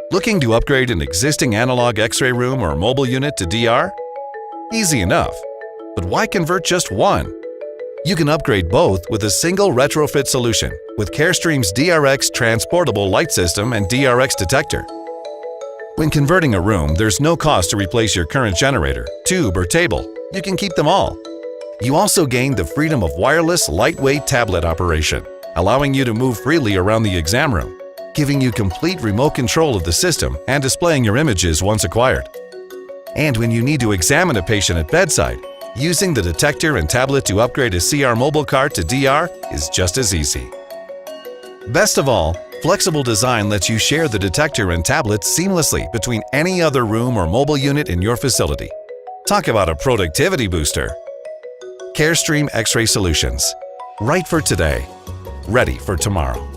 Looking to upgrade an existing analog X-ray room or mobile unit to DR? Easy enough. But why convert just one? You can upgrade both with a single retrofit solution with Carestream's DRX transportable light system and DRX detector. When converting a room, there's no cost to replace your current generator, tube, or table. You can keep them all. You also gain the freedom of wireless, lightweight tablet operation, allowing you to move freely around the exam room, giving you complete remote control of the system and displaying your images once acquired. And when you need to examine a patient at bedside, using the detector and tablet to upgrade a CR mobile cart to DR is just as easy. Best of all, flexible design lets you share the detector and tablet seamlessly between any other room or mobile unit in your facility. Talk about a productivity booster. Carestream X-ray Solutions. Right for today, ready for tomorrow.